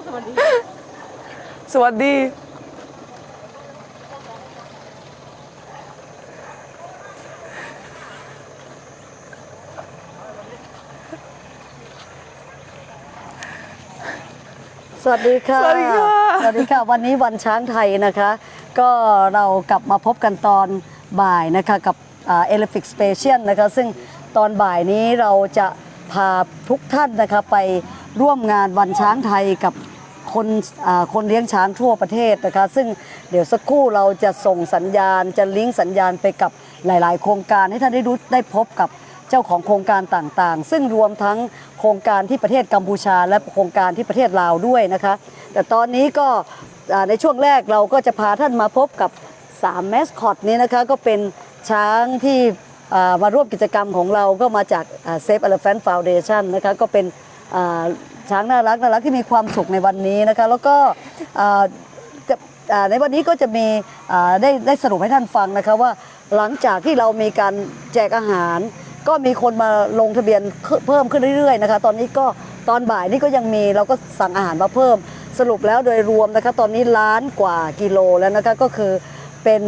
สวัสดีสวัสดีค่ะ สวัสดีค่ะ สวัสดีค่ะ วันนี้วันช้างไทยนะคะ ก็เรากลับมาพบกันตอนบ่ายนะคะกับEleFlix Special นะคะซึ่งตอนบ่ายนี้เราจะพาทุกท่านนะคะไปร่วมงานวันช้างไทยกับคนเลี้ยงช้างทั่วประเทศนะคะซึ่งเดี๋ยวสักครู่เราจะส่งสัญญาณจะลิงก์สัญญาณไปกับหลายๆ โครงการให้ท่านได้พบกับเจ้าของโครงการต่างๆซึ่งรวมทั้งโครงการที่ประเทศกัมพูชาและโครงการที่ประเทศลาวด้วยนะคะแต่ตอนนี้ก็ในช่วงแรกเราก็จะพาท่านมาพบกับ3แมสคอตนี้นะคะก็เป็นช้างที่มาร่วมกิจกรรมของเราก็มาจากSave Elephant Foundation นะคะก็เป็นช้างน่ารักที่มีความสุขในวันนี้นะคะแล้วก็ในวันนี้ก็จะมีได้สรุปให้ท่านฟังนะคะว่าหลังจากที่เรามีการแจกอาหารก็มีคนมาลงทะเบียนเพิ่มขึ้นเรื่อยๆนะคะตอนนี้ก็ตอนบ่ายนี่ก็ยังมีเราก็สั่งอาหารมาเพิ่มสรุปแล้วโดยรวมนะคะตอนนี้ล้านกว่ากิโลแล้วนะคะก็คือเป็น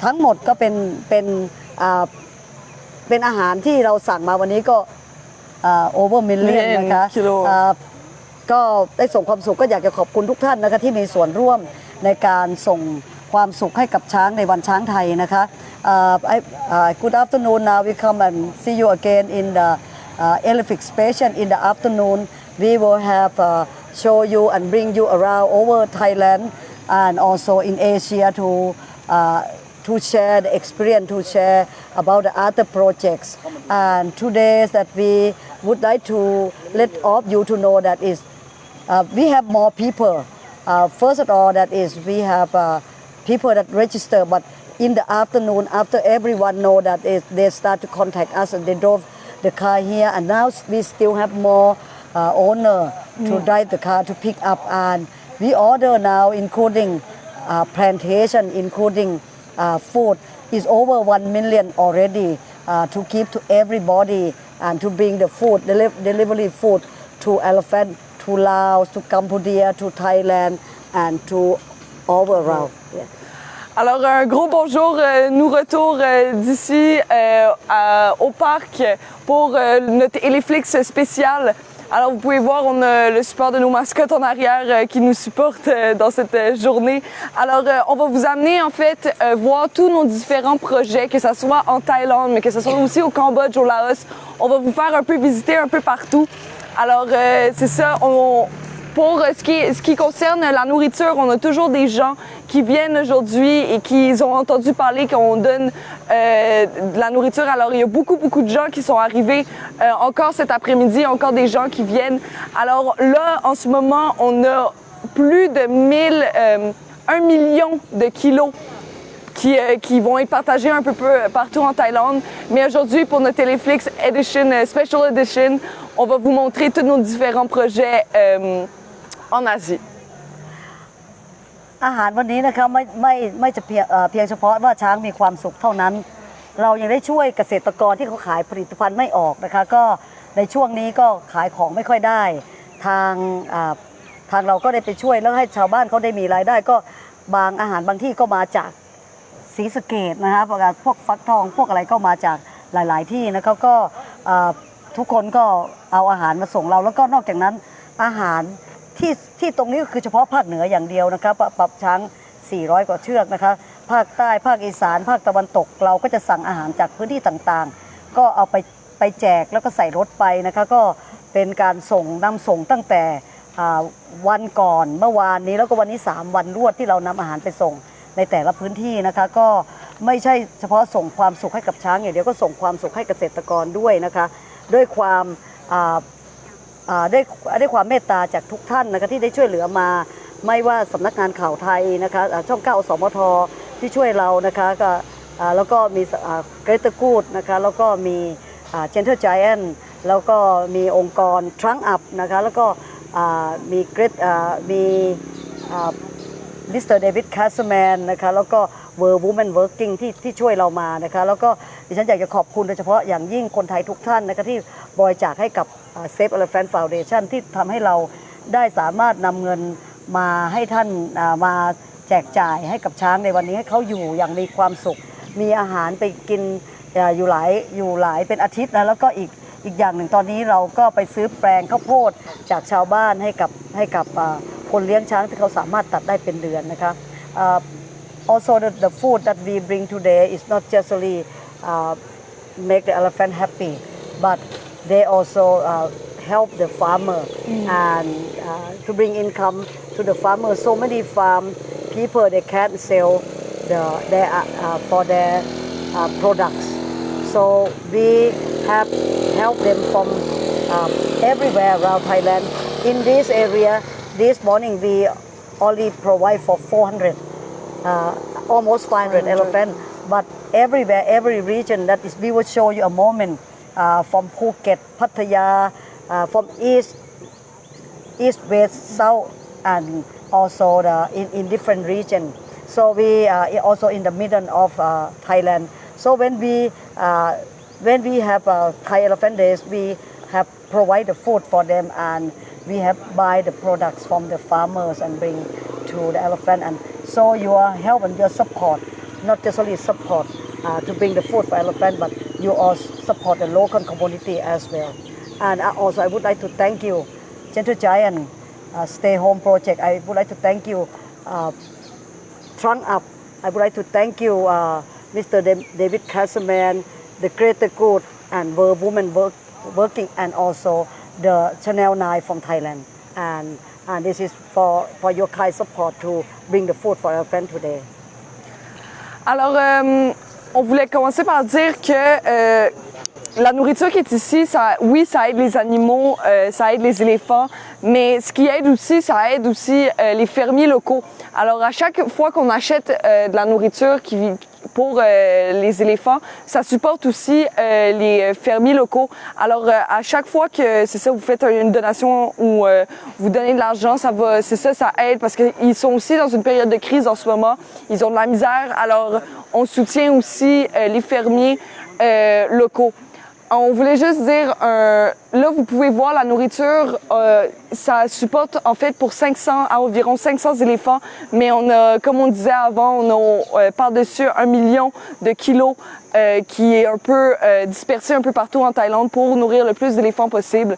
ทั้งหมดก็เป็นอาหารที่เราสั่งมาวันนี้ก็over million นะคะก็ได้ส่งความสุขก็อยากจะขอบคุณทุกท่านนะคะที่มีส่วนร่วมในการส่งความสุขให้กับช้างในวันช้างไทยนะคะ Good afternoon. Now we come and see you again in the EleFlix Special in the afternoon. We will have show you and bring you around over Thailand and also in Asia to share the experience, to share about the other projects. And today that we would like to let all of you to know that is we have more people. First of all, that is we have people that register, but in the afternoon, after everyone know that they start to contact us and they drove the car here, and now we still have more owner to drive the car to pick up, and we order now including plantation, including food is over 1 million already to give to everybody and to bring the food, delivery food to Elephant, to Laos, to Cambodia, to Thailand and to all around. Yeah. Alors, un gros bonjour, nous retour d'ici au parc pour notre EleFlix spécial. Alors, vous pouvez voir, on a le support de nos mascottes en arrière qui nous supportent dans cette journée. Alors, on va vous amener, en fait, voir tous nos différents projets, que ce soit en Thaïlande, mais que ce soit aussi au Cambodge, au Laos. On va vous faire un peu visiter un peu partout. Alors, c'est ça, pour ce qui concerne la nourriture, on a toujours des gens qui viennent aujourd'hui et qui ont entendu parler qu'on donne de la nourriture. Alors, il y a beaucoup de gens qui sont arrivés encore cet après-midi, encore des gens qui viennent. Alors là, en ce moment, on a plus de 1 million de kilos qui vont être partagés un peu partout en Thaïlande. Mais aujourd'hui, pour notre EleFlix Edition, Special Edition, on va vous montrer tous nos différents projets en Asie. อาหารวันนี้นะคะไม่จะเพียงเฉพาะว่าช้างมีความสุขเท่านั้นเรายังได้ช่วยเกษตรกรที่เขาขายผลิตภัณฑ์ไม่ออกนะคะก็ในช่วงนี้ก็ขายของไม่ค่อยได้ทางเราก็ได้ไปช่วยแล้วให้ชาวบ้านเขาได้มีรายได้ก็อาหารบางที่ก็มาจากศรีสะเกษนะคะพวกฟักทองพวกอะไรก็มาจากหลายๆที่นะคะก็ทุกคนก็เอาอาหารมาส่งเราแล้วก็นอกจากนั้นอาหารที่ตรงนี้ก็คือเฉพาะภาคเหนืออย่างเดียวนะคะปรับช้าง400 กว่าเชือกนะคะภาคใต้ภาคอีสานภาคตะวันตกเราก็จะสั่งอาหารจากพื้นที่ต่างๆก็เอาไปแจกแล้วก็ใส่รถไปนะคะก็เป็นการนำส่งตั้งแต่วันก่อนเมื่อวานนี้แล้วก็วันนี้3 วันรวดที่เรานำอาหารไปส่งในแต่ละพื้นที่นะคะก็ไม่ใช่เฉพาะส่งความสุขให้กับช้างอย่างเดียวก็ส่งความสุขให้เกษตรกรด้วยนะคะด้วยความได้ความเมตตาจากทุกท่านนะคะที่ได้ช่วยเหลือมาไม่ว่าสำนักงานข่าวไทยนะคะช่อง 9 สมท.ที่ช่วยเรานะคะแล้วก็มีเกรเตอร์กูดนะคะแล้วก็มีเจนเทอร์ไจแอนท์แล้วก็มีองค์กรทรังอัพนะคะแล้วก็มีมิสเตอร์เดวิดแคสแมนนะคะแล้วก็เวอร์วูแมนเวิร์กิ่งที่ช่วยเรามานะคะแล้วก็ดิฉันอยากจะขอบคุณโดยเฉพาะอย่างยิ่งคนไทยทุกท่านนะคะที่บริจาคให้กับSave Elephant Foundation ที่ทำให้เรา ได้สามารถนำเงินมาให้ท่านมาแจกจ่ายให้กับช้างในวันนี้ให้เขาอยู่อย่างมีความสุขมีอาหารไปกินอยู่หลายเป็นอาทิตย์นะแล้วก็อีกอย่างหนึ่งตอนนี้เราก็ไปซื้อแปลงข้าวโพดจากชาวบ้านให้กับคนเลี้ยงช้างที่เขาสามารถตัดได้เป็นเดือนนะคะ also the food that we bring today is not just only make the elephant happy but they also help the farmer and to bring income to the farmer so many farm people they can sell their for their products so we have helped them from everywhere around Thailand in this area this morning we only provide for 400 almost 500 elephant but everywhere every region that is we will show you a moment from Phuket Pattaya from east west south and also in different region so we are also in the middle of Thailand so when we have Thai elephant days we have provide the food for them and we have buy the products from the farmers and bring to the elephant and so your help and your support not just only support to bring the food for elephant but you also support the local community as well and also I would like to thank you Gentle Giant Stay Home Project I would like to thank you Trunk Up I would like to thank you Mr. David Castleman the Greater Good and World Women Working and also the Channel 9 from Thailand and this is for your kind support to bring the food for elephant today. Alors, on voulait commencer par dire que la nourriture qui est ici, oui, ça aide les animaux, ça aide les éléphants, mais ce qui aide aussi, ça aide aussi les fermiers locaux. Alors, à chaque fois qu'on achète de la nourriture pour les éléphants, ça supporte aussi les fermiers locaux. Alors, à chaque fois que, c'est ça, vous faites une donation ou vous donnez de l'argent, ça aide parce qu'ils sont aussi dans une période de crise en ce moment. Ils ont de la misère, alors on soutient aussi les fermiers locaux. On voulait juste dire, là vous pouvez voir la nourriture, ça supporte en fait pour environ 500 éléphants, mais on a, comme on disait avant, on a par-dessus 1 million de kilos qui est un peu dispersé un peu partout en Thaïlande pour nourrir le plus d'éléphants possible.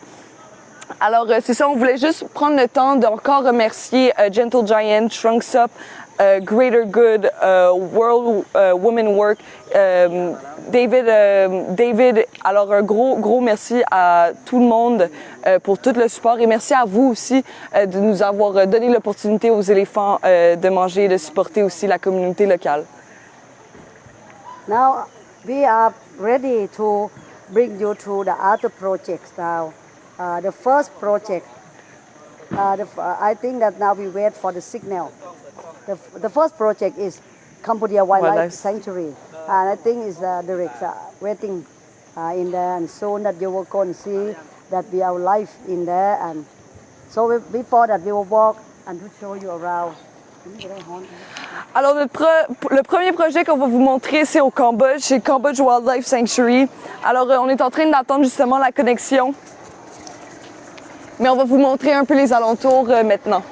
Alors c'est ça, on voulait juste prendre le temps d'encore remercier Gentle Giant, Trunks Up, Greater Good, World Women Work, David, alors un gros merci à tout le monde pour tout le support et merci à vous aussi de nous avoir donné l'opportunité aux éléphants de manger et de supporter aussi la communauté locale. Now we are ready to bring you to the other projects now. The first project, I think that now we wait for the signal. The first project is Cambodia Wildlife Sanctuary, and I think is the directs waiting in there, and soon that you will go and see that we are live in there, and so before that we will walk and to show you around. Alors le premier projet qu'on va vous montrer, c'est au Cambodge, c'est Cambodge Wildlife Sanctuary. Alors on est en train d'attendre justement la connexion, mais on va vous montrer un peu les alentours maintenant.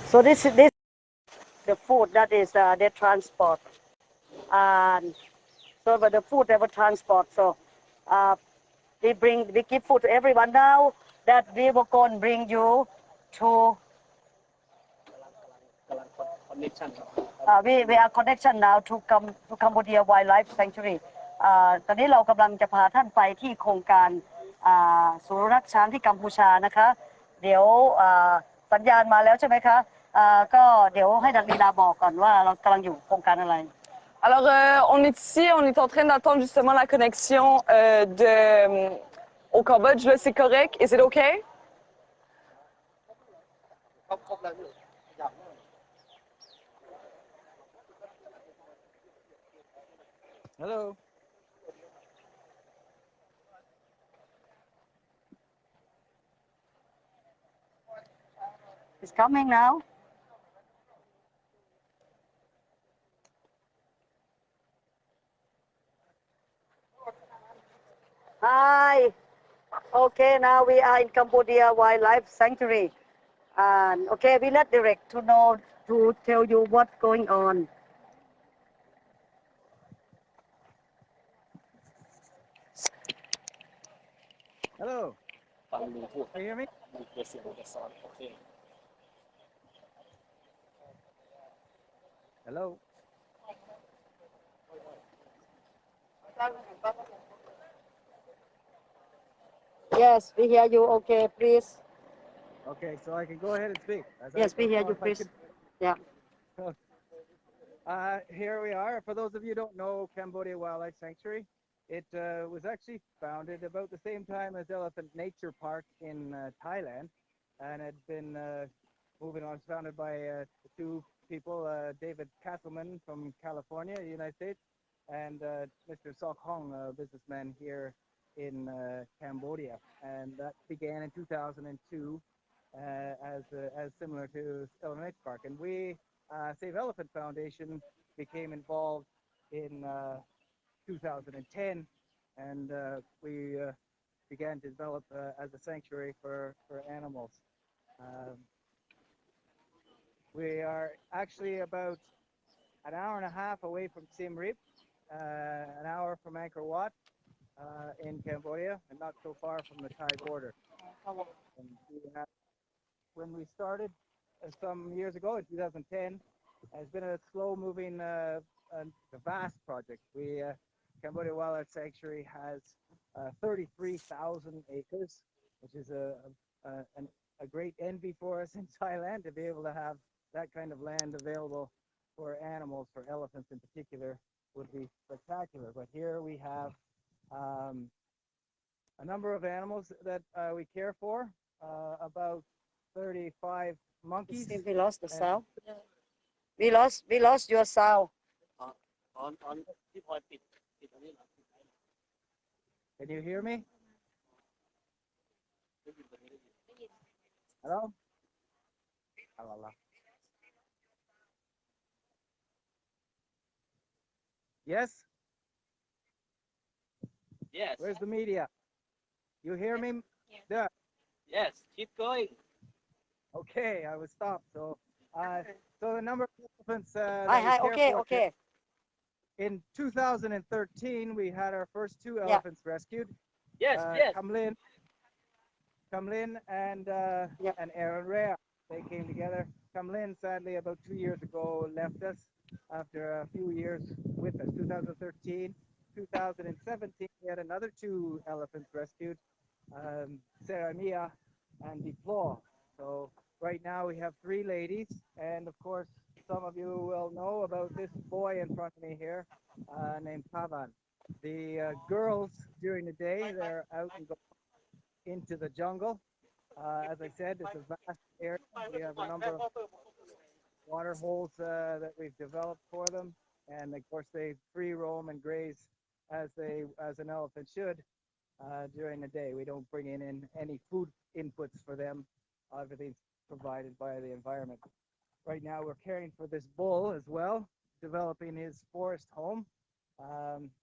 So this the food that is they transport, and so but the food they will transport. So we give food to everyone now. That we will go and bring you to. We are connection now to Cambodia Wildlife Sanctuary. ตอนนี้เรากำลังจะพาท่านไปที่โครงการศูนย์รักช้างที่กัมพูชานะคะเดี๋ยวสัญญาณมาแล้วใช่ไหมคะก็เดี๋ยวให้ดังลีลาบอกก่อนว่าเรากำลังอยู่โครงการอะไร Alors on est ici, on est en train d'attendre justement la connexion au Cambodge. Là c'est correct? Is it okay? Hello. It's coming now. Hi. Okay, now we are in Cambodia Wildlife Sanctuary. And okay, we let direct to know to tell you what's going on. Hello. Can you hear me? Hello. Yes, we hear you. Okay, please. Okay, so I can go ahead and speak. Yes, we hear you, please. Yeah. Here we are. For those of you who don't know Cambodia Wildlife Sanctuary, it was actually founded about the same time as Elephant Nature Park in Thailand, and had been moving on. It's founded by two people, David Castleman from California, United States, and Mr. Sok Hong, a businessman here in Cambodia, and that began in 2002 as similar to Elephant Nature Park, and we. Save Elephant Foundation became involved in 2010, and we began to develop as a sanctuary for animals. We are actually about an hour and a half away from Siem Reap, an hour from Angkor Wat in Cambodia, and not so far from the Thai border. And when we started some years ago in 2010, it's been a slow-moving, vast project. Cambodia Wildlife Sanctuary has 33,000 acres, which is a great envy for us in Thailand to be able to have that kind of land available for animals, for elephants in particular, would be spectacular. But here we have a number of animals that we care for, about 35 monkeys. We lost the sound. We lost your sound. Can you hear me? Hello? Hello. Yes? Yes. Where's the media? You hear me? Yeah. Yes. Keep going. Okay, I was stopped. So the number of elephants Hi. Okay. In 2013, we had our first two elephants rescued. Yes. Kamlin and Aaron Rea. They came together. Kamlin, sadly, about 2 years ago, left us after a few years with us. 2013, 2017, we had another two elephants rescued, Seramia and Deploy. So right now we have three ladies, and of course, some of you will know about this boy in front of me here, named Pavan. The girls during the day, they're out and go into the jungle. As I said, it's a vast area. We have a number of water holes that we've developed for them, and of course they free roam and graze as an elephant should during the day. We don't bring in any food inputs for them. Everything's provided by the environment. Right now we're caring for this bull as well, developing his forest home,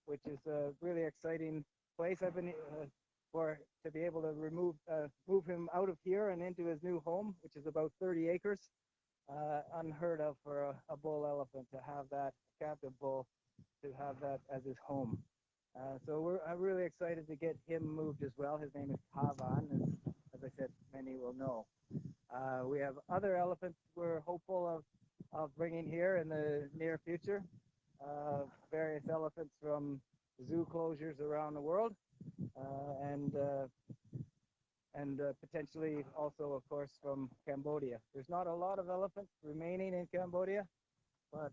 which is a really exciting place. I've been to be able to move him out of here and into his new home, which is about 30 acres. Unheard of for a bull elephant to have that, captive bull, to have that as his home. So I'm really excited to get him moved as well. His name is Pavan, as I said, many will know. We have other elephants we're hopeful of bringing here in the near future. Various elephants from zoo closures around the world, and potentially also, of course, from Cambodia. There's not a lot of elephants remaining in Cambodia, but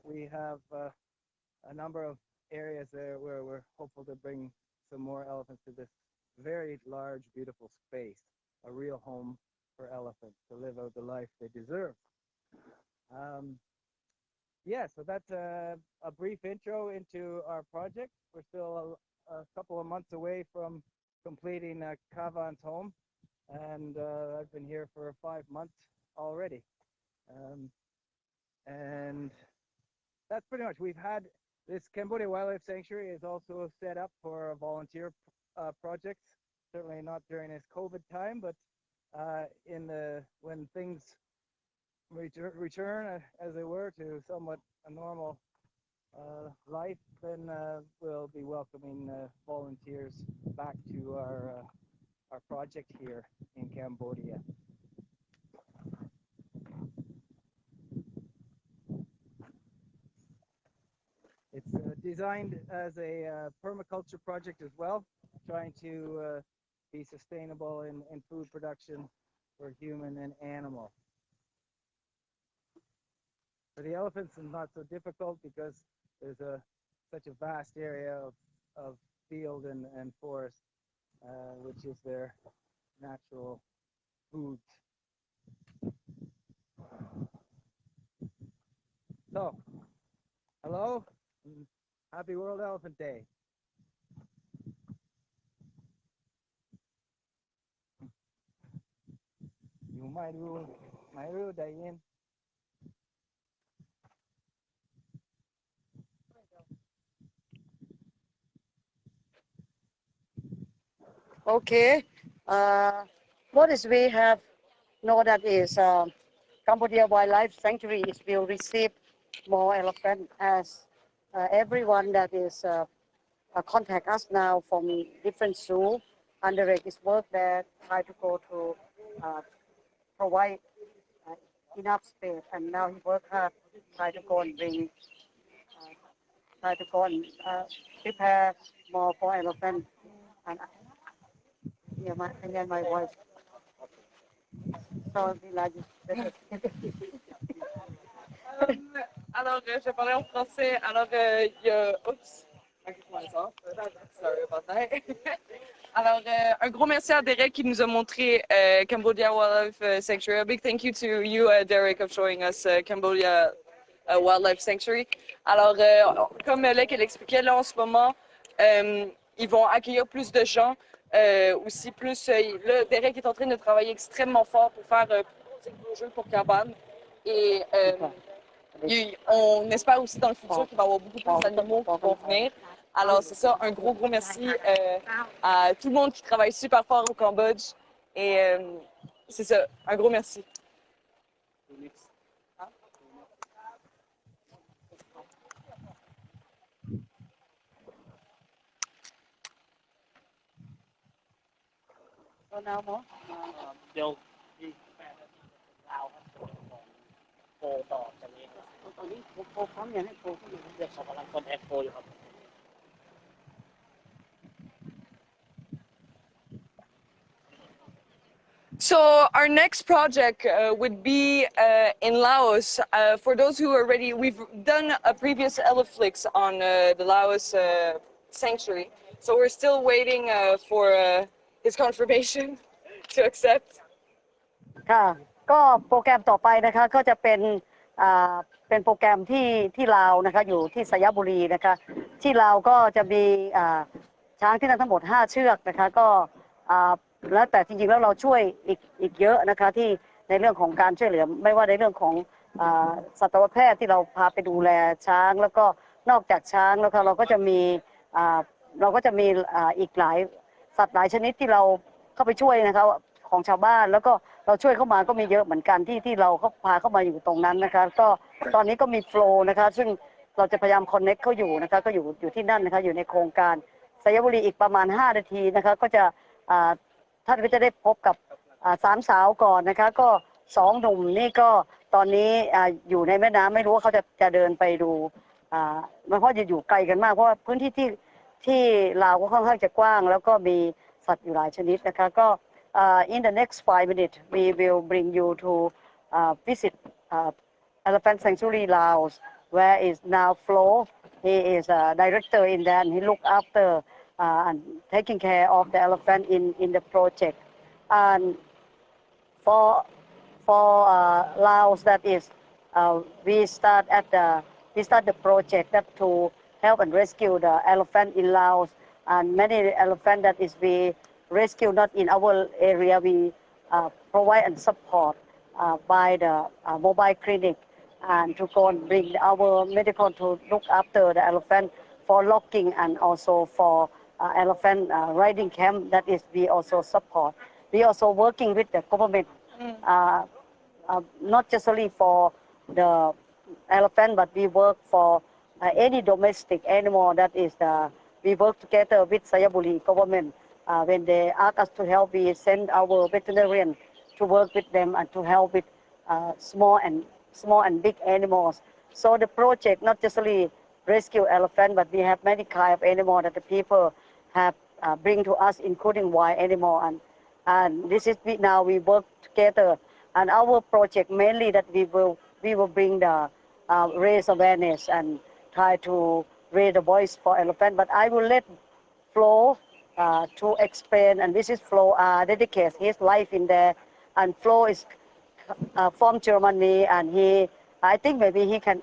we have a number of areas there where we're hopeful to bring some more elephants to this very large, beautiful space, a real home for elephants to live out the life they deserve. So that's a brief intro into our project. We're still a couple of months away from completing Kavan's home, and I've been here for 5 months already. And that's pretty much, we've had this Cambodia Wildlife Sanctuary is also set up for volunteer projects, certainly not during this COVID time, but when things return as they were to somewhat a normal life, then we'll be welcoming volunteers back to our project here in Cambodia. It's designed as a permaculture project as well, trying to be sustainable in food production for human and animal. For the elephants, it's not so difficult because there's such a vast area of field and forest, which is their natural food. So, hello, and happy World Elephant Day. You might rule day in. Okay. What is we have know that is Cambodia Wildlife Sanctuary will receive more elephant as everyone that is contact us now from different zoo. Underreg is work there, try to go to provide enough space, and now he work hard, try to go and bring, try to go and prepare more for elephant. And yeah, my wife. So like. Alors, je vais parler en français. Alors, il y a... Oups! Sorry about that. Alors, un gros merci à Derek qui nous a montré Cambodia Wildlife Sanctuary. A big thank you to you, Derek, of showing us Cambodia Wildlife Sanctuary. Alors, comme Lek l'expliquait, là, en ce moment, ils vont accueillir plus de gens. Aussi plus, là, Derek est en train de travailler extrêmement fort pour faire des gros jeux pour cabanes. Et on espère aussi dans le futur qu'il va y avoir beaucoup plus d'animaux qui vont venir. Alors, c'est ça, un gros merci à tout le monde qui travaille super fort au Cambodge. Et c'est ça, un gros merci. They'll be Laos โฟต่อจากนี้ตอนนี้โฟพร้อมยังให้โฟที่อยู่เดี๋ยวเขากำลังคอนแทคโฟอยู่ครับ So our next project would be in Laos. For those who are ready, we've done a previous EleFlix on the Laos sanctuary. So we're still waiting for his confirmation to accept. ค่ะก็โปรแกรมต่อไปนะคะก็จะเป็นโปรแกรมที่ลาวนะคะอยู่ที่สยบุรีนะคะที่ลาวก็จะมีช้างที่นั่นทั้งหมด5เชือกนะคะก็แล้วแต่จริงๆแล้วเราช่วยอีกเยอะนะคะที่ในเรื่องของการช่วยเหลือไม่ว่าในเรื่องของสัตวแพทย์ที่เราพาไปดูแลช้างแล้วก็นอกจากช้างแล้วก็เราก็จะมีอีกหลายสัตว์หลายชนิดที่เราเข้าไปช่วยนะคะของชาวบ้านแล้วก็เราช่วยเข้ามาก็มีเยอะเหมือนกันที่เราพาเข้ามาอยู่ตรงนั้นนะคะก็ตอนนี้ก็มีโฟล์นะคะซึ่งเราจะพยายามคอนเน็กเขาอยู่นะคะก็อยู่ที่นั่นนะคะอยู่ในโครงการสยบุรีอีกประมาณ5นาทีนะคะก็จะท่านก็จะได้พบกับ3สาวก่อนนะคะก็2หนุ่มนี่ก็ตอนนี้อยู่ในแม่น้ำไม่รู้ว่าเขาจะเดินไปดูเพราะจะอยู่ไกลกันมากเพราะว่าพื้นที่ที่ลาวก็ค่อนข้างจะกว้างแล้วก็มีสัตว์อยู่หลายชนิดนะคะก็in the next 5 minutes we will bring you to visit Elephant Sanctuary Laos where is now Flo. He is a director in that and he look after and taking care of the elephant in the project. And for Laos, that is we start the project that to help and rescue the elephant in Laos, and many elephant that is we rescue not in our area, we provide and support by the mobile clinic and to go and bring our medical to look after the elephant for locking and also for elephant riding camp. That is, we also support. We also working with the government, not just only for the elephant, but we work for any domestic animal. That is, we work together with Sayaburi government. When they ask us to help, we send our veterinarian to work with them and to help with small and big animals. So the project not just only rescue elephant, but we have many kind of animal that the people have bring to us, including wild animal. And this is now we work together. And our project mainly that we will bring the raise awareness and try to raise the voice for elephant. But I will let Flo to explain, and this is Flo dedicates his life in there. And Flo is from Germany, and I think maybe he can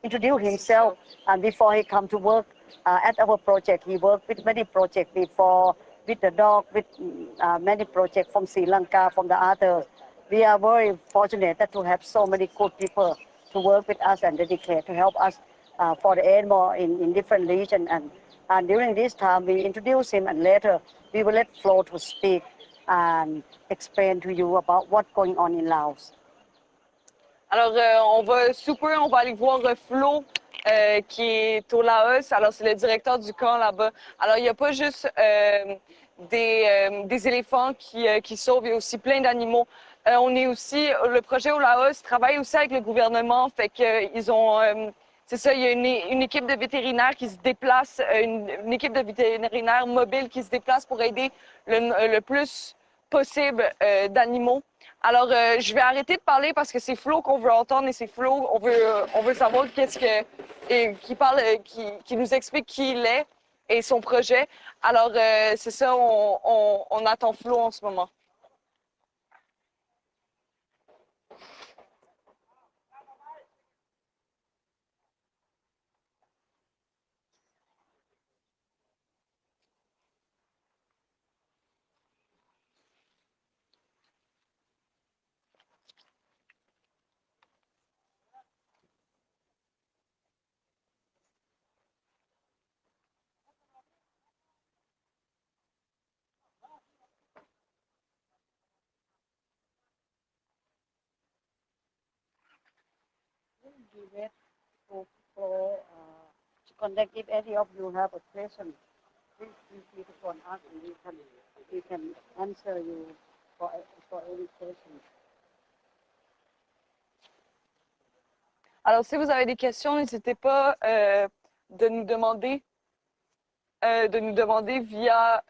introduce himself. And before he come to work at our project, he worked with many projects before, with the dog, with many projects from Sri Lanka, from the others. We are very fortunate that to have so many good people to work with us and dedicate to help us for the animal in different regions. And during this time, we introduce him, and later we will let Flo to speak and explain to you about what's going on in Laos. Alors, on va aller voir Flo, qui est au Laos. Alors, c'est le directeur du camp là-bas. Alors, il n'y a pas juste des éléphants qui sauvent, il y a aussi plein d'animaux. On est aussi, le projet au Laos travaille aussi avec le gouvernement, fait qu'ils ont, c'est ça, il y a une équipe de vétérinaires qui se déplace, une équipe de vétérinaires mobile qui se déplace pour aider le plus possible d'animaux. Alors, je vais arrêter de parler parce que c'est Flo qu'on veut entendre et c'est Flo, on veut savoir qui nous explique qui il est et son projet. Alors, c'est ça, on attend Flo en ce moment. We wait for to connect. If any of you have a question, please feel free to go and ask, and we can answer you for any question. Alors, si vous avez des questions, n'hésitez pas de nous demander via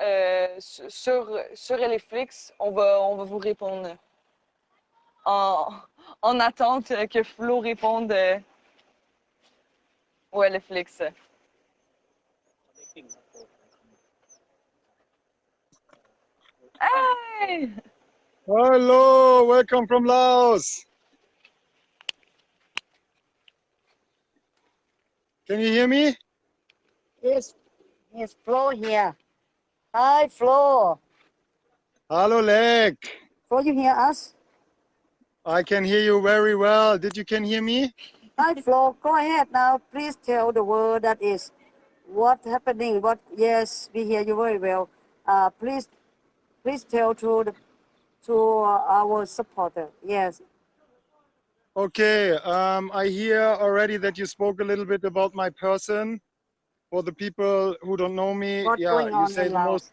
sur EleFlix. On va vous répondre en attente que Flo réponde au EleFlix. Hey! Hello, welcome from Laos. Can you hear me? Yes, Flo here. Hi, Flo. Hello, Lek. Flo, you hear us? I can hear you very well. Can hear me? Hi, Flo. Go ahead now. Please tell the world that is what's happening. Yes, we hear you very well. Please tell to our supporter. Yes. Okay. I hear already that you spoke a little bit about my person. For the people who don't know me, What's going on you say in Laos?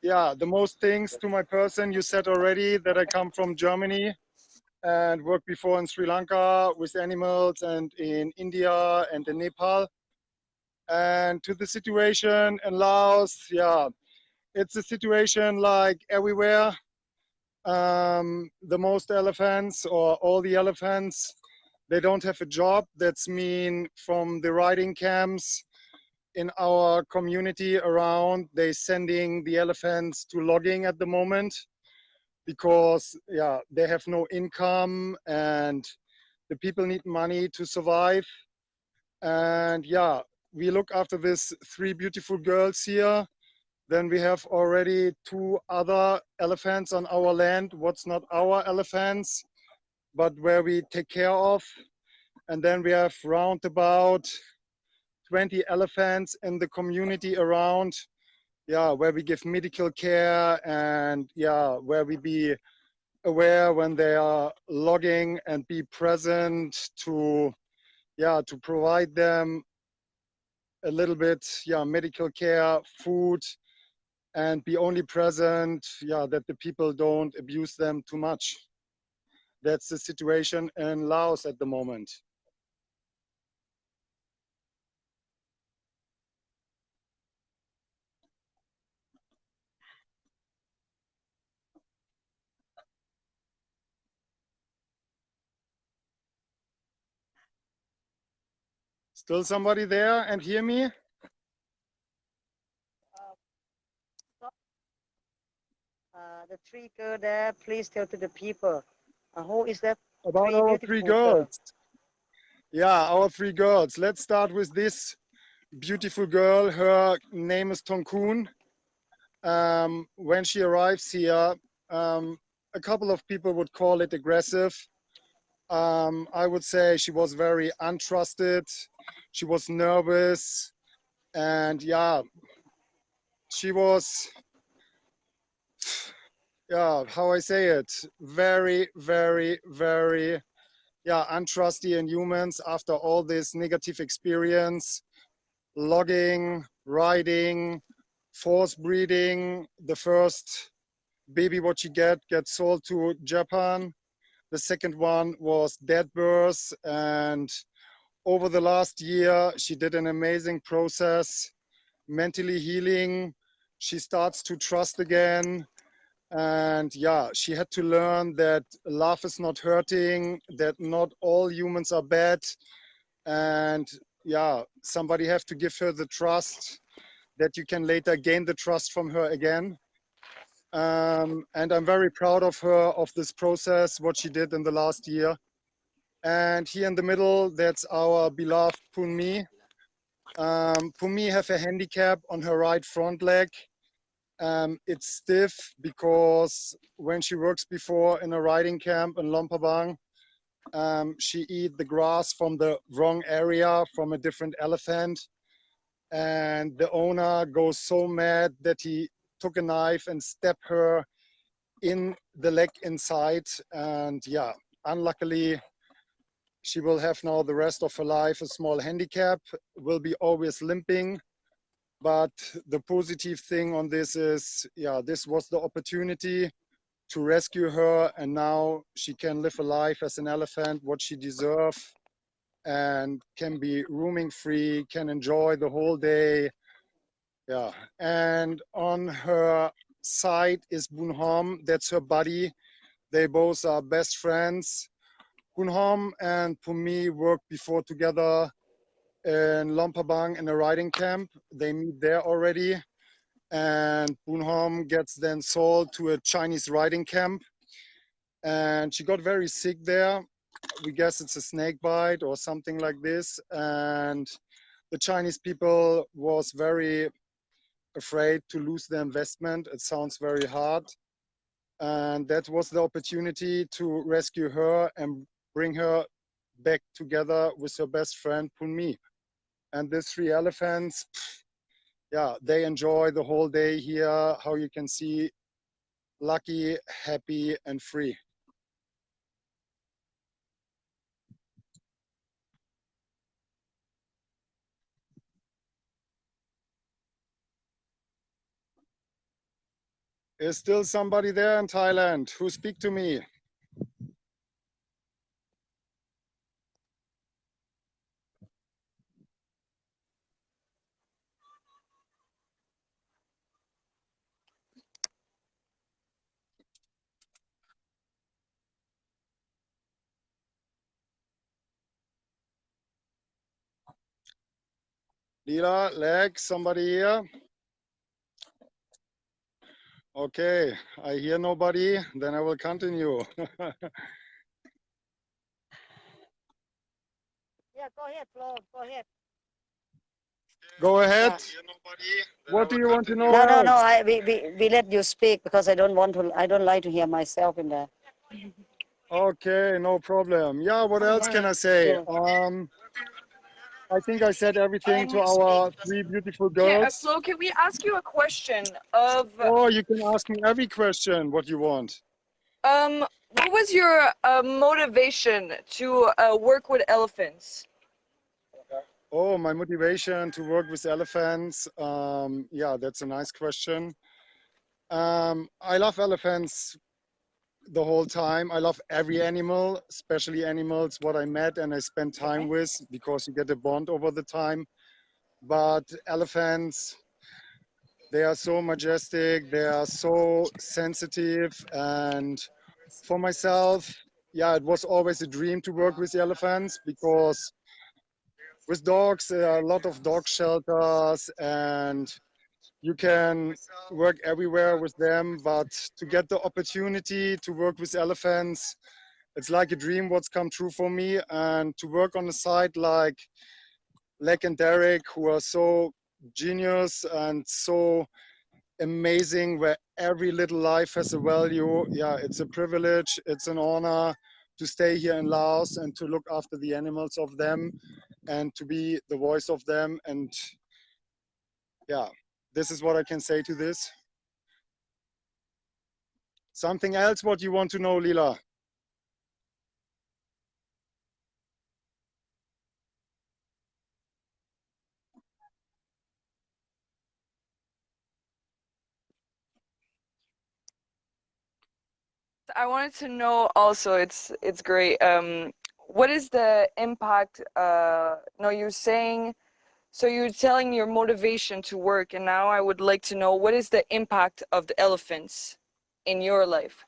the most things to my person. You said already that I come from Germany and worked before in Sri Lanka with animals and in India and in Nepal. And to the situation in Laos, it's a situation like everywhere. The most elephants or all the elephants, they don't have a job. That's mean from the riding camps in our community around, they sending the elephants to logging at the moment because they have no income and the people need money to survive. And we look after these 3 beautiful girls here Then we have already 2 other elephants on our land, what's not our elephants, but where we take care of. And then we have round about 20 elephants in the community around, yeah, where we give medical care and yeah, where we be aware when they are logging and be present to, yeah, to provide them a little bit, yeah, medical care, food, and be only present, yeah, that the people don't abuse them too much. That's the situation in Laos at the moment. Still somebody there and hear me? The 3 girls there, please tell to the people who is that About 3 our 3 beautiful girls. Yeah, our 3 girls. Let's start with this beautiful girl. Her name is Tonkun. When she arrives here, a couple of people would call it aggressive. I would say she was very untrusted. She was nervous. And yeah, she was, yeah, how I say it, very, very, very, yeah, untrusty in humans after all this negative experience, logging, riding, force breeding. The first baby what she gets sold to Japan. The second one was dead birth, and over the last year she did an amazing process, mentally healing. She starts to trust again. And yeah, she had to learn that love is not hurting, that not all humans are bad. And yeah, somebody have to give her the trust that you can later gain the trust from her again. And I'm very proud of her, of this process, what she did in the last year. And here in the middle, that's our beloved Punmi. Punmi have a handicap on her right front leg. It's stiff because when she works before in a riding camp in Lompabang, she eat the grass from the wrong area from a different elephant. And the owner goes so mad that he took a knife and stabbed her in the leg inside. And yeah, unluckily, she will have now the rest of her life a small handicap, will be always limping. But the positive thing on this is, yeah, this was the opportunity to rescue her, and now she can live a life as an elephant, what she deserves, and can be roaming free, can enjoy the whole day. Yeah, and on her side is Bunhom, that's her buddy. They both are best friends. Bunhom and Pumi worked before together in Lompabang in a riding camp. They meet there already. And Bunhom gets then sold to a Chinese riding camp. And she got very sick there. We guess it's a snake bite or something like this. And the Chinese people was very afraid to lose their investment. It sounds very hard. And that was the opportunity to rescue her and bring her back together with her best friend Punmi. And these 3 elephants, yeah, they enjoy the whole day here, how you can see, lucky, happy, and free. Is still somebody there in Thailand who speak to me? Lila, Leg, somebody here? Okay, I hear nobody, then I will continue. Yeah, go ahead, Flo. Go ahead. Go ahead. What do you want to know? No. else? We let you speak because I don't like to hear myself in there. Okay, no problem. Yeah, what else can I say? I think I said everything to our three beautiful girls. Flo, can we ask you a question of Or you can ask me every question what you want. what was your motivation to work with elephants? Oh, my motivation to work with elephants. Yeah, that's a nice question. I love elephants the whole time. I love every animal, especially animals what I met and I spent time with because you get a bond over the time. But elephants, they are so majestic, they are so sensitive, and for myself, yeah, it was always a dream to work with elephants because with dogs, there are a lot of dog shelters and you can work everywhere with them, but to get the opportunity to work with elephants, it's like a dream what's come true for me. And to work on a site like Lek and Derek, who are so genius and so amazing, where every little life has a value. Yeah, it's a privilege, it's an honor to stay here in Laos and to look after the animals of them and to be the voice of them. And yeah, this is what I can say to this. Something else what you want to know, Lila? I wanted to know also, it's great. What is the impact? No, you're saying, so you're telling your motivation to work, and now I would like to know what is the impact of the elephants in your life?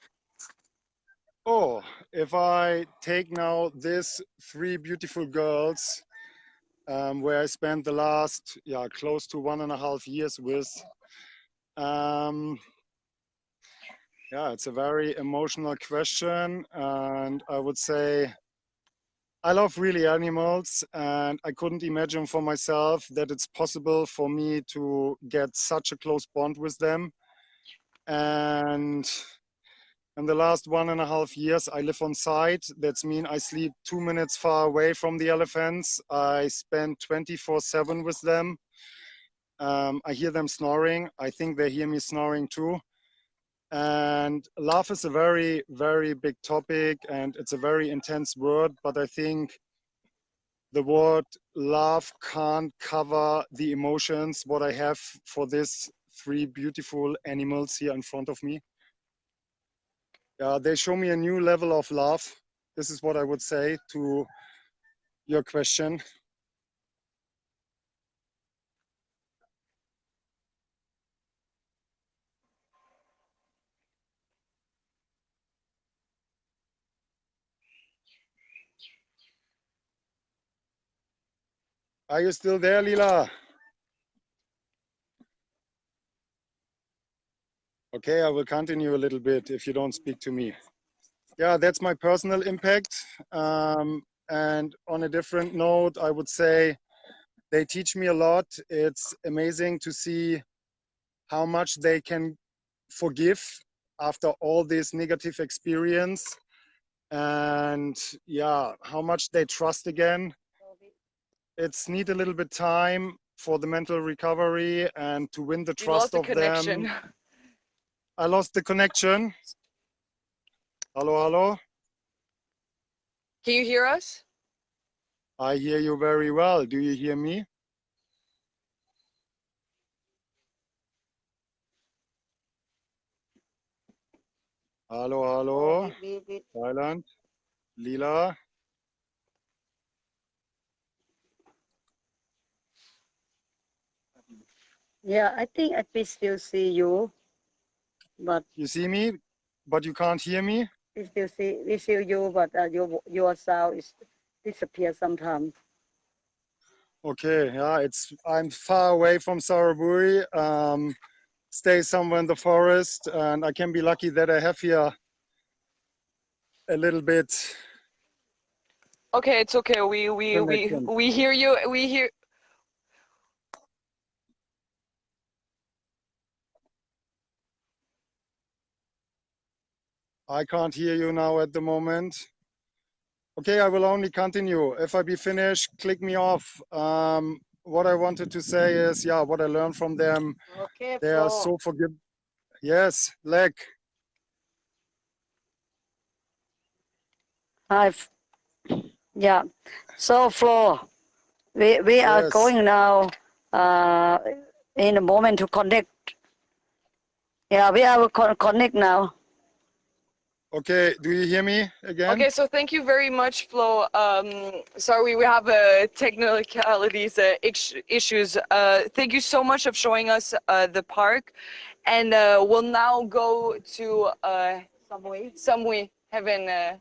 Oh, if I take now these three beautiful girls, where I spent the last, yeah, close to 1.5 years with, yeah, it's a very emotional question, and I would say I love really animals, and I couldn't imagine for myself that it's possible for me to get such a close bond with them. And in the last 1.5 years, I live on site. That's mean I sleep 2 minutes far away from the elephants. I spend 24/7 with them. I hear them snoring. I think they hear me snoring too. And love is a very, very big topic and it's a very intense word, but I think the word love can't cover the emotions what I have for these three beautiful animals here in front of me. They show me a new level of love. This is what I would say to your question. Are you still there, Lila? Okay, I will continue a little bit if you don't speak to me. Yeah, that's my personal impact. And on a different note, I would say they teach me a lot. It's amazing to see how much they can forgive after all this negative experience. And yeah, how much they trust again. It's need a little bit time for the mental recovery and to win the You lost trust the of connection. them. I lost the connection. Hello, hello. Can you hear us? I hear you very well. Do you hear me? Hello, hello. Thailand. Lila. Yeah, I think I still see you, but You see me, but you can't hear me? we see you, but your sound is disappear sometimes. Okay, yeah, I'm far away from Saraburi. Stay somewhere in the forest, and I can be lucky that I have here a little bit Okay, it's okay. We connection. hear you. We hear. I can't hear you now at the moment. Okay, I will only continue. If I be finished, click me off. What I wanted to say is, yeah, what I learned from them. Okay, They are so forgiving. Yes, leg. Yeah. So Flo, we are Yes. going now in a moment to connect. Yeah, we are connect now. Okay, do you hear me again? Okay, so thank you very much, Flo. Sorry, we have technicalities issues. Thank you so much of showing us the park, and we'll now go to Samui Heaven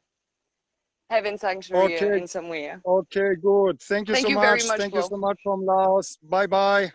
Sanctuary Okay, in Samui. okay, good. Thank you Thank so you very much. much, Thank you Flo. so much from Laos. Bye bye.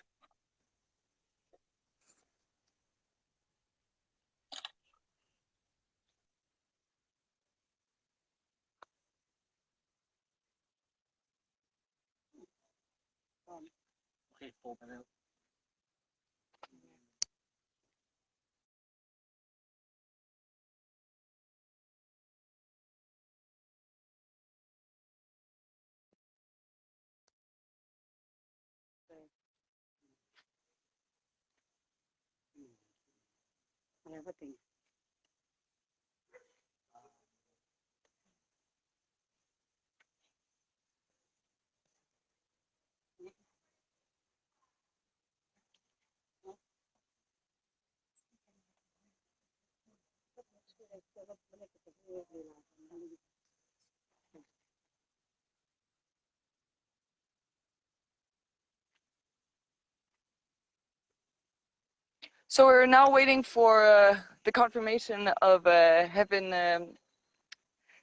So we're now waiting for the confirmation of Heaven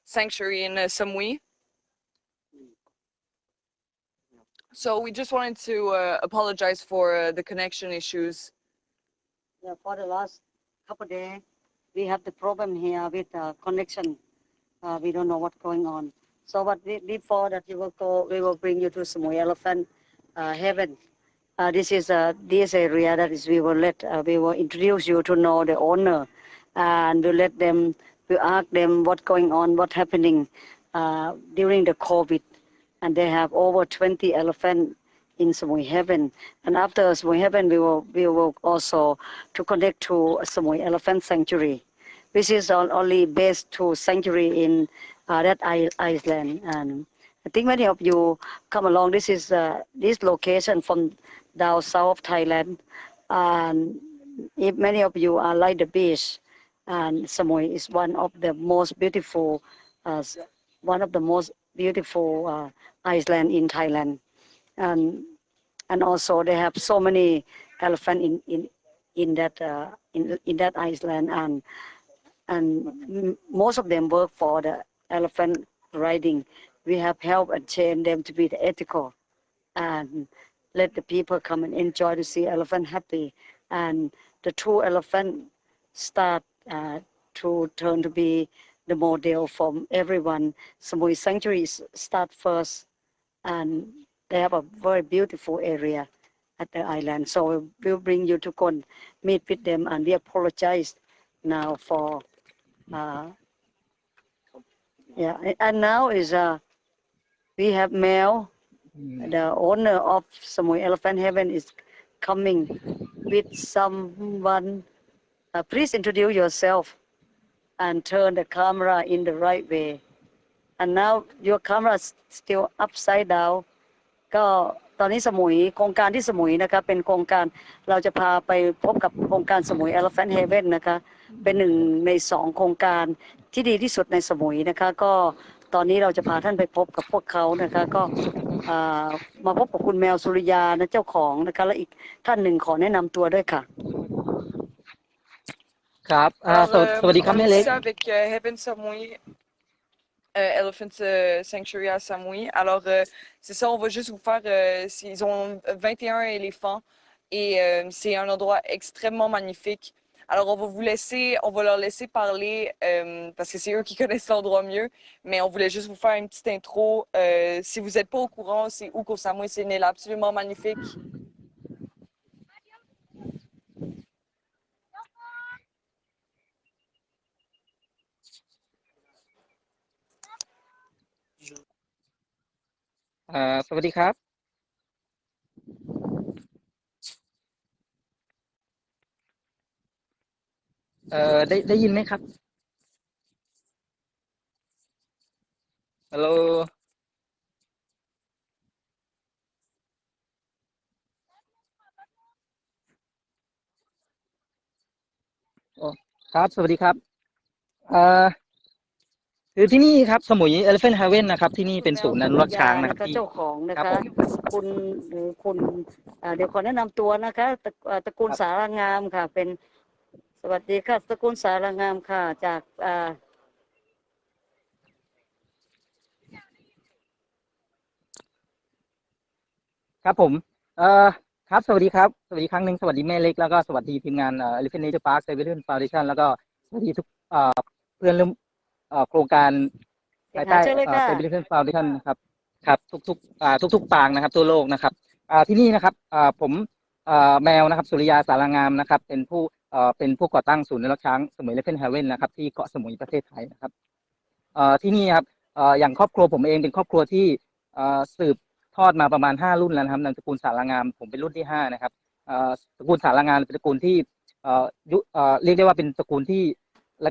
Sanctuary in Samui. So we just wanted to apologize for the connection issues. Yeah, for the last couple of days, we have the problem here with connection. We don't know what's going on. So, but before that, you will go. We will bring you to Samui Elephant Heaven. This is this area that is. We will introduce you to know the owner, and to let them. We ask them what's going on, what's happening during the COVID, and they have over 20 elephants in Samui Heaven. And after Samui Heaven, we will also to connect to Samui Elephant Sanctuary, which is only based to sanctuary in that island. And I think many of you come along. This is this location from down south of Thailand. And if many of you are like the beach, and Samui is one of the most beautiful, one of the most beautiful island in Thailand. And and also they have so many elephant in that in that island, and most of them work for the elephant riding. We have helped and trained them to be the ethical and let the people come and enjoy to see elephant happy. And the true elephant start to turn to be the model for everyone. Samui Sanctuary start first, and they have a very beautiful area at the island. So we'll bring you to go and meet with them, and we apologize now for yeah. And now is we have Mel, the owner of Samui Elephant Heaven, is coming with someone. Please introduce yourself and turn the camera in the right way. And now your camera is still upside down. ก็ตอนนี้สมุยโครงการที่สมุยนะคะเป็นโครงการเราจะพาไปพบกับโครงการสมุย Elephant Heaven นะคะเป็นหนึ่งใน2โครงการที่ดีที่สุดในสมุยนะคะก็ตอนนี้เราจะพาท่านไปพบกับพวกเขานะคะก็มาพบกับคุณแมวสุริยานะเจ้าของนะคะและอีกท่านหนึ่งขอแนะนำตัวด้วยค่ะ ครับ Alors, สวัสดีครับแม่เล็ก on est ici avec Heaven Samui, Elephant Sanctuary à Samui. Alors, c'est ça, on va juste vous faire. Ils ont 21 éléphants et c'est un endroit extrêmement magnifique. Alors, on va leur laisser parler parce que c'est eux qui connaissent l'endroit mieux. Mais on voulait juste vous faire une petite intro. Si vous n'êtes pas au courant, c'est où qu'au Samui, c'est une île absolument magnifique. สวัสดีครับได้ยินไหมครับฮัลโหลอ๋อครับสวัสดีครับเอ่อคือที่นี่ครับสมุย Elephant Haven นะครับที่นี่เป็นศูนย์อนุรักษ์ช้างนะครับที่เจ้าของนะ ครับ คะ ผม คุณหรือคุณเดี๋ยวขอแนะนำตัวนะคะตระกูลสารางามค่ะเป็นสวัสดีค่ะตระกูลสารางามค่ะจากครับผมครับสวัสดีครับสวัสดีครั้งหนึ่งสวัสดีแม่เล็กแล้วก็สวัสดีทีมงานElephant Nature Park Saverian Foundation แล้วก็สวัสดีทุกเพื่อนร่วมโครงการภายใต้Saverian Foundation นะครับครับทุกปางนะครับทั่วโลกนะครับที่นี่นะครับผมแมวนะครับสุริยาสารางามนะครับเป็นผู้ก่อตั้งศูนย์อนุรักษ์ช้างสมุย Elephant Haven นะครับที่เกาะสมุยประเทศไทยนะครับที่นี่ครับอย่างครอบครัวผมเองเป็นครอบครัวที่สืบทอดมาประมาณ5รุ่นแล้วนะครับนามสกุลสารางามผมเป็นรุ่นที่5นะครับตระกูลสารางามเป็นตระกูลที่เรียกได้ว่าเป็นตระกูลที่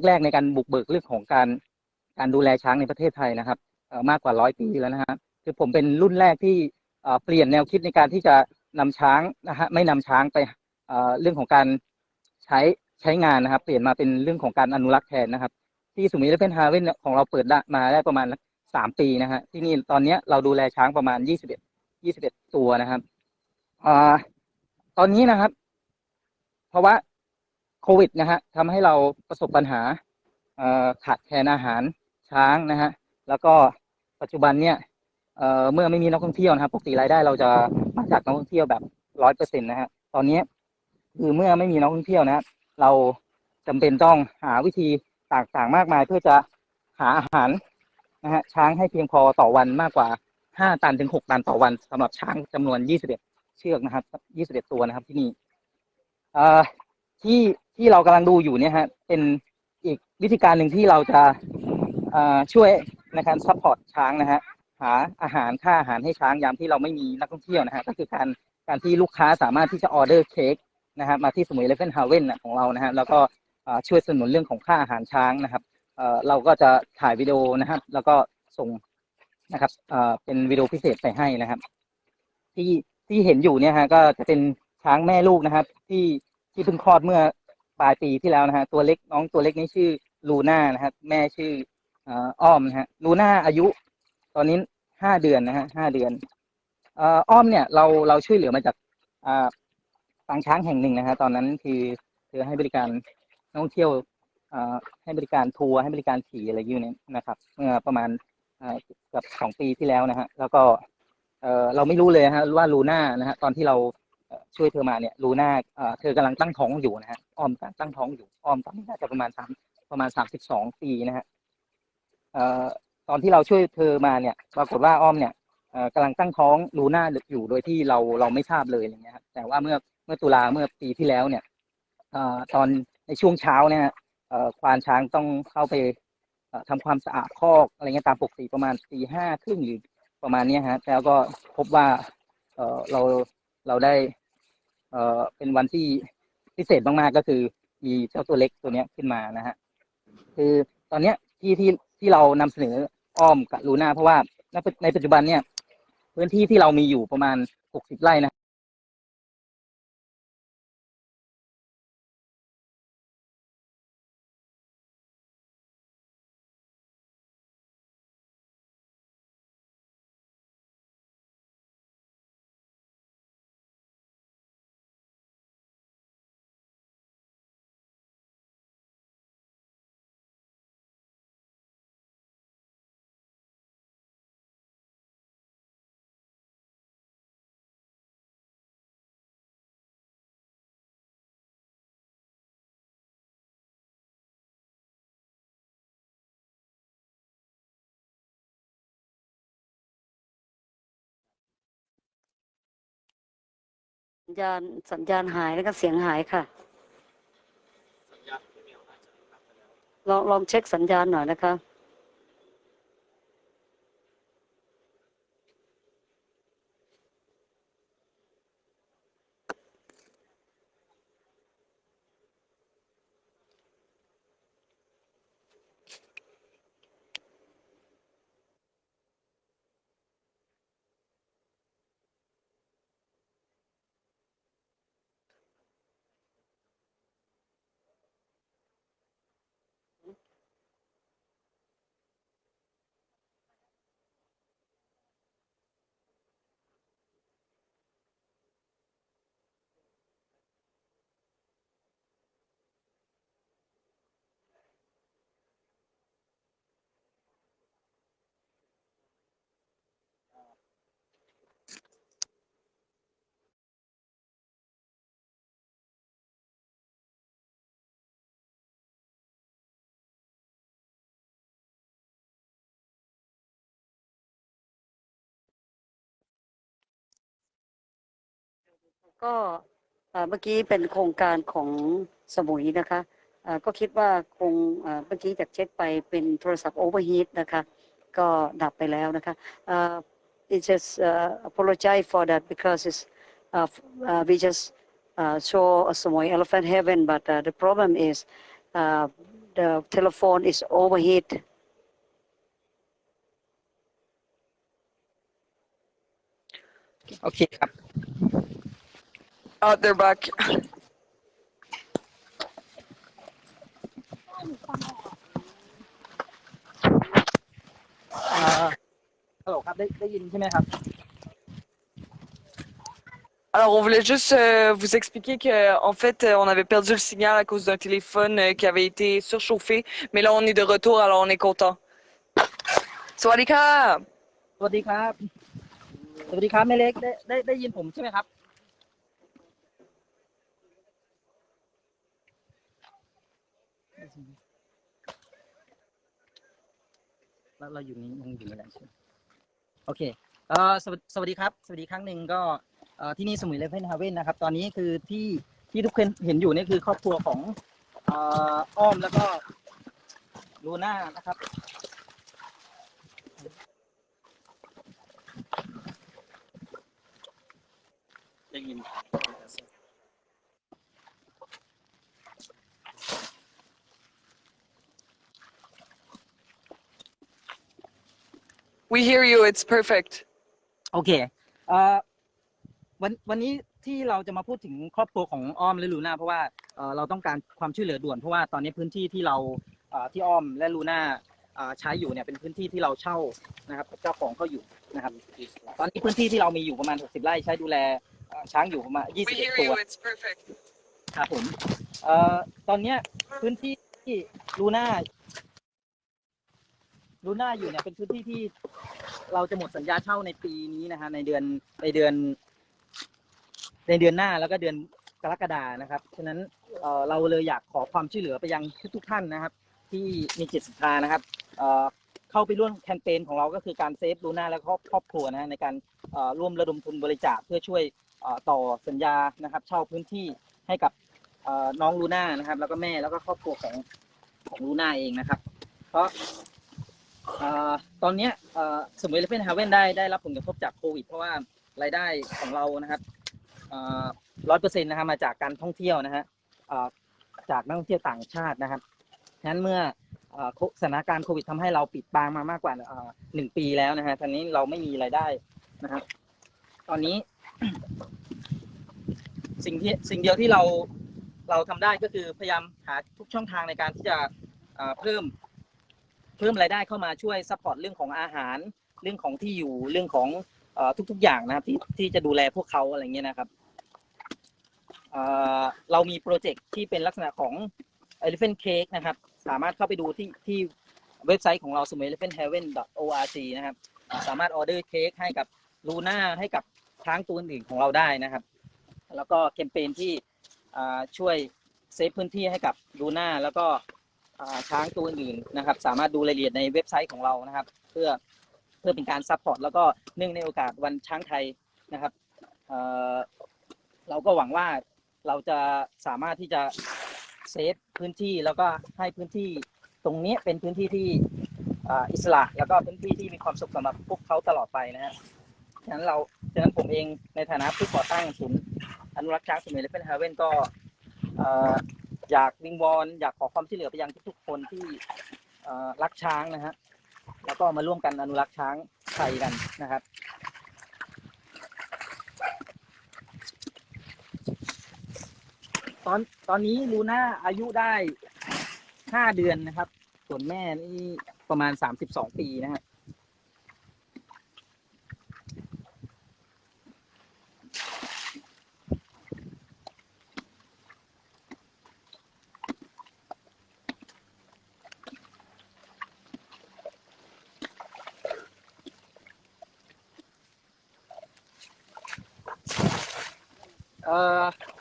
แรกๆในการบุกเบิกเรื่องของการดูแลช้างในประเทศไทยนะครับมากกว่า100 ปีแล้วนะฮะคือผมเป็นรุ่นแรกที่เปลี่ยนแนวคิดในการที่จะนำช้างนะฮะไม่นำช้างไปเรื่องของการใช้งานนะครับเปลี่ยนมาเป็นเรื่องของการอนุรักษ์แทนนะครับที่สมุย Elephant Haven ของเราเปิดมาได้ประมาณ3 ปีนะฮะที่นี่ตอนนี้เราดูแลช้างประมาณ21ตัวนะครับตอนนี้นะครับเพราะว่าโควิดนะฮะทำให้เราประสบปัญหาขาดแคลนอาหารช้างนะฮะแล้วก็ปัจจุบันเนี่ยเมื่อไม่มีนักท่องเที่ยวนะครับปกติรายได้เราจะมาจากนักท่องเที่ยวแบบ100%นะฮะตอนนี้คือเมื่อไม่มีนักท่องเที่ยวนะเราจำเป็นต้องหาวิธีต่างๆมากมายเพื่อจะหาอาหารนะฮะช้างให้เพียงพอต่อวันมากกว่า5 ตันถึง6 ตันต่อวันสำหรับช้างจำนวน21เชือกนะครับ21ตัวนะครับที่นี่ที่เรากำลังดูอยู่เนี่ยฮะเป็นอีกวิธีการหนึ่งที่เราจะช่วยในการซัพพอร์ตช้างนะฮะหาอาหารค่าอาหารให้ช้างยามที่เราไม่มีนักท่องเที่ยวนะฮะก็คือการที่ลูกค้าสามารถที่จะออเดอร์เค้กนะฮะมาที่สมุย Elephant Haven ของเรานะฮะแล้วก็ช่วยสนับสนุนเรื่องของค่าอาหารช้างนะครับเราก็จะถ่ายวิดีโอนะครับแล้วก็ส่งนะครับเป็นวิดีโอพิเศษไปให้นะครับที่เห็นอยู่เนี่ยฮะก็จะเป็นช้างแม่ลูกนะครับที่เพิ่งคลอดเมื่อปลายปีที่แล้วนะฮะตัวเล็กน้องตัวเล็กนี่ชื่อลูน่านะครับแม่ชื่ออ้อมนะฮะลูน่าอายุตอนนี้5 เดือนนะฮะ5 เดือนอ้อมเนี่ยเราช่วยเหลือมาจากปางช้างแห่งหนึ่งนะฮะตอนนั้นคือให้บริการนักท่องเที่ยวให้บริการทัวร์ให้บริการขี่อะไรอยู่เนี่ยนะครับเมื่อประมาณเกือบ2 ปีที่แล้วนะฮะแล้วก็เราไม่รู้เลยฮะว่าลูน่านะฮะตอนที่เราช่วยเธอมาเนี่ยลูน่าเธอกำลังตั้งท้องอยู่นะฮะอ้อมตั้งท้องอยู่อ้อมตอนนี้น่าจะประมาณ32 ปีนะฮะตอนที่เราช่วยเธอมาเนี่ยปรากฏว่าอ้อมเนี่ยกำลังตั้งท้องลูน่าอยู่โดยที่เราไม่ทราบเลยอย่างเงี้ยครับแต่ว่าเมื่อตุลาเมื่อปีที่แล้วเนี่ยตอนในช่วงเช้าเนี่ยควานช้างต้องเข้าไปทำความสะอาดคอกอะไรเงี้ยตามปกติประมาณตี 5 ครึ่งหรือประมาณนี้ฮะแล้วก็พบว่าเราได้เป็นวันที่พิเศษมากๆก็คือมีเจ้าตัวเล็กตัวนี้ขึ้นมานะฮะคือตอนเนี้ยที่เรานำเสนออ้อมกับลูน่าเพราะว่าในปัจจุบันเนี่ยพื้นที่ที่เรามีอยู่ประมาณ60 ไร่นะสัญญาณหายแล้วก็เสียงหายค่ะลองเช็คสัญญาณหน่อยนะคะ ก็เมื่อกี้เป็นโครงการของสมุยนะคะก็คิดว่าคงเมื่อกี้จากเช็คไปเป็นโทรศัพท์โอเวอร์ฮีทนะคะก็ดับไปแล้วนะคะ it just apologize for that because it's we just show a Samoy elephant heaven but the problem is the telephone is overheat โอเคครับ Oh, they're back. ฮัลโหลครับได้ยินใช่ไหมครับ Alors, on voulait juste vous expliquer qu'en fait, on avait perdu le signal à cause d'un téléphone qui avait été surchauffé. Mais là, on est de retour, alors on est content. Sawadika! สวัสดีครับสวัสดีครับแม่เล็กได้ยินผมใช่ไหมครับเราอยู่นี้ยังอยู่ไม่ได้ใช่ไหมโอเคสวัสดีครับสวัสดีครั้งหนึ่งก็ที่นี่สมุยเลเว่นฮาเว่นนะครับตอนนี้คือที่ทุกคนเห็นอยู่นี่คือครอบครัวของอ้อมแล้วก็ลูน่านะครับได้ยิน We hear you, it's perfect. โอเควันนี้ที่เราจะมาพูดถึงครอบครัวของอ้อมและลูน่าเพราะว่าเราต้องการความช่วยเหลือด่วนเพราะว่าตอนนี้พื้นที่ที่เราที่อ้อมและลูน่าใช้อยู่เนี่ยเป็นพื้นที่ที่เราเช่านะครับเจ้าของเขาอยู่นะครับตอนนี้พื้นที่ที่เรามีอยู่ประมาณ60 ไร่ใช้ดูแลช้างอยู่ประมาณ21 ตัวครับผมตอนนี้พื้นที่ที่ลูน่าอยู่เนี่ยเป็นพื้นที่ที่เราจะหมดสัญญาเช่าในปีนี้นะฮะในเดือนหน้าแล้วก็เดือนกรกฎานะครับฉะนั้นเราเลยอยากขอความช่วยเหลือไปยังทุกท่านนะครับที่มีจิตศรัทธานะครับเข้าไปร่วมแคมเปญของเราก็คือการเซฟลูน่าและครอบครัวนะฮะในการร่วมระดมทุนบริจาคเพื่อช่วยต่อสัญญานะครับเช่าพื้นที่ให้กับน้องลูน่านะครับแล้วก็แม่แล้วก็ครอบครัวของลูน่าเองนะครับเพราะตอนนี้สมุยเลเว่นฮาเว่นได้รับผลกระทบจากโควิดเพราะว่ารายได้ของเรานะครับ100%นะครับมาจากการท่องเที่ยวนะฮะจากนักท่องเที่ยวต่างชาตินะครับฉะนั้นเมื่อสถานการณ์โควิดทำให้เราปิดบางมามากกว่า1 ปีแล้วนะฮะตอนนี้เราไม่มีรายได้นะครับตอนนี้ สิ่งเดียวที่เราทำได้ก็คือพยายามหาทุกช่องทางในการที่จะเพิ่มรายได้เข้ามาช่วยซัพพอร์ตเรื่องของอาหารเรื่องของที่อยู่เรื่องของทุกอย่างนะครับที่จะดูแลพวกเขาอะไรเงี้ยนะครับเรามีโปรเจกต์ที่เป็นลักษณะของ Elephant Cake นะครับสามารถเข้าไปดูที่เว็บไซต์ของเรา elephanthaven.org นะครับสามารถออเดอร์เค้กให้กับลูน่าให้กับช้างตัวอื่นของเราได้นะครับแล้วก็แคมเปญที่ช่วยเซฟพื้นที่ให้กับลูน่าแล้วก็ช้างตัวอื่นนะครับสามารถดูรายละเอียดในเว็บไซต์ของเรานะครับเพื่อเป็นการซัพพอร์ตแล้วก็เนื่องในโอกาสวันช้างไทยนะครับเราก็หวังว่าเราจะสามารถที่จะเซฟพื้นที่แล้วก็ให้พื้นที่ตรงนี้เป็นพื้นที่ที่อิสระแล้วก็พื้นที่ที่มีความสุขสำหรับพวกเขาตลอดไปนะฮะฉะนั้นผมเองในฐานะผู้ก่อตั้งศูนย์อนุรักษ์ช้างสมุยเลเว่นฮาเว่นก็อยากวิงวอนอยากขอความช่วยเหลือไปยังทุกๆคนที่รักช้างนะฮะแล้วก็มาร่วมกันอนุรักษ์ช้างไทยกันนะครับตอนนี้ลูน่าอายุได้5 เดือนนะครับส่วนแม่นี่ประมาณ32 ปีนะฮะ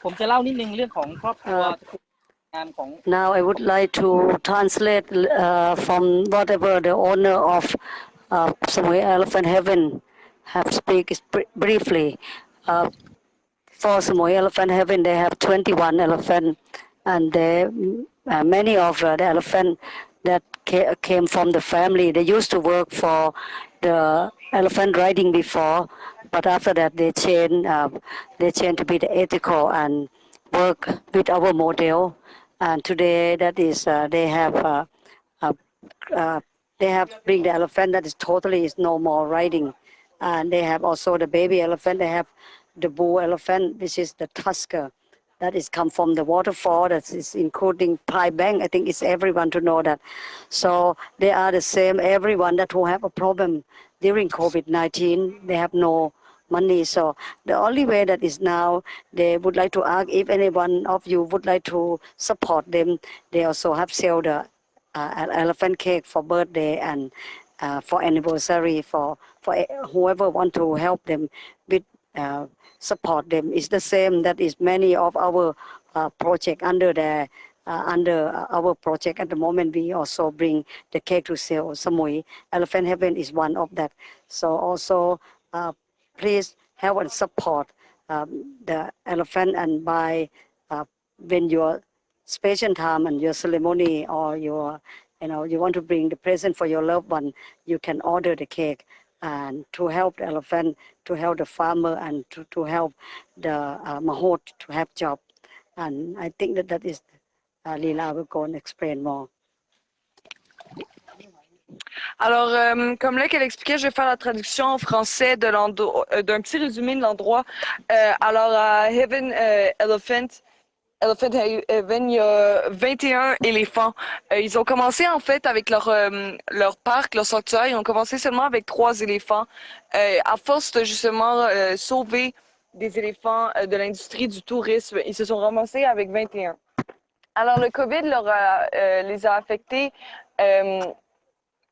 ผมจะเล่านิดนึงเรื่องของครอบครัวงานของ Now I would like to translate from whatever the owner of Samoy Elephant Heaven have speak briefly. for Samui Elephant Heaven, they have 21 elephants, and many of the elephant that came from the family. They used to work for the elephant riding before, but after that they changed to be the ethical and work with our model. And today that is they have bring the elephant that is totally is no more riding, and they have also the baby elephant. They have the bull elephant, which is the tusker, that is come from the waterfall. That is including Pai Bank. I think it's everyone to know that. So they are the same. Everyone that who have a problem during COVID-19, they have no money. So the only way that is now, they would like to ask if any one of you would like to support them. They also have sell the elephant cake for birthday and for anniversary for whoever want to help them with support them. It's the same that is many of our project under our project at the moment. We also bring the cake to sell. Samui Elephant Heaven is one of that. So also please help and support the elephant, and by when your special time and your ceremony, or your you want to bring the present for your loved one, you can order the cake, and to help the elephant, to help the farmer, and to help the mahot to have job. And I think that is Lila will go and explain more. Alors, comme là qu'elle expliquait, je vais faire la traduction en français d'un petit résumé de l'endroit. Alors, à Heaven Elephant Heaven, il y a 21 éléphants. Ils ont commencé en fait avec leur parc, leur sanctuaire. Ils ont commencé seulement avec 3 éléphants. À force de justement sauver des éléphants de l'industrie du tourisme, ils se sont ramassés avec 21. Alors, le COVID les a affectés.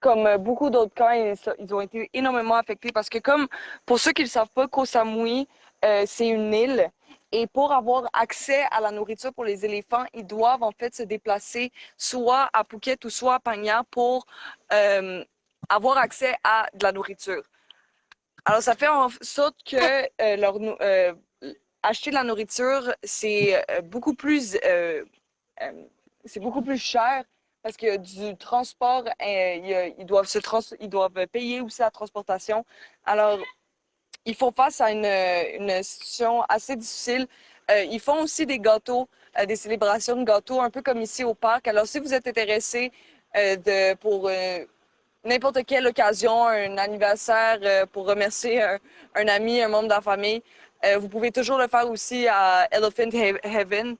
Comme beaucoup d'autres cas, ils ont été énormément affectés parce que, comme pour ceux qui ne le savent pas, Koh Samui, c'est une île. Et pour avoir accès à la nourriture pour les éléphants, ils doivent en fait se déplacer soit à Phuket ou soit à Phang pour avoir accès à de la nourriture. Alors, ça fait en sorte que acheter de la nourriture, c'est beaucoup plus cher. Parce qu'il y a du transport, ils doivent payer aussi la transportation. Alors, ils font face à une situation assez difficile. Ils font aussi des gâteaux, des célébrations de gâteaux, un peu comme ici au parc. Alors, si vous êtes intéressé pour n'importe quelle occasion, un anniversaire, pour remercier un ami, un membre de la famille, vous pouvez toujours le faire aussi à Elephant Heaven.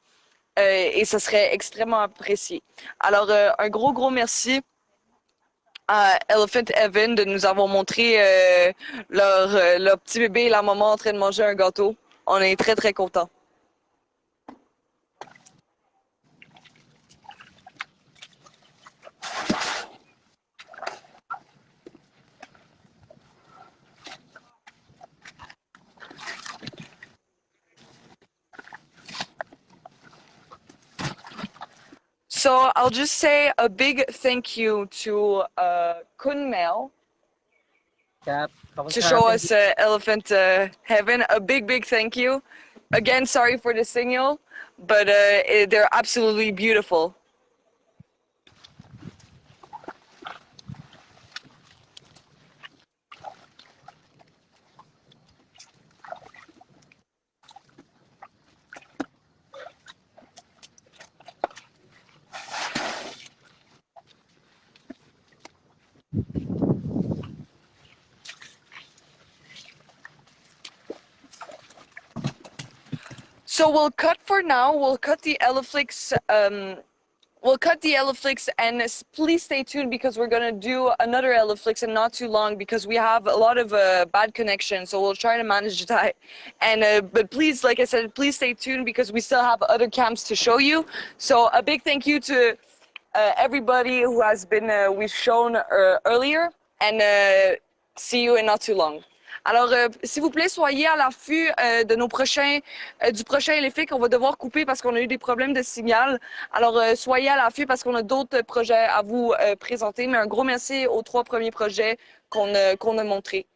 Et ce serait extrêmement apprécié. Alors, un gros merci à Elephant Heaven de nous avoir montré leur petit bébé et la maman en train de manger un gâteau. On est très contents. So I'll just say a big thank you to Kun Mel to show us Elephant Heaven. A big thank you. Again, sorry for the signal, but they're absolutely beautiful. So we'll cut for now. We'll cut the EleFlix. And please stay tuned because we're gonna do another EleFlix in not too long because we have a lot of bad connection. So we'll try to manage that. And but please, like I said, please stay tuned because we still have other camps to show you. So a big thank you to everybody who has been we've shown earlier, and see you in not too long. Alors, s'il vous plaît, soyez à l'affût de nos du prochain EleFlix. On va devoir couper parce qu'on a eu des problèmes de signal. Alors, soyez à l'affût parce qu'on a d'autres projets à vous présenter. Mais un gros merci aux 3 premiers projets qu'on a montrés.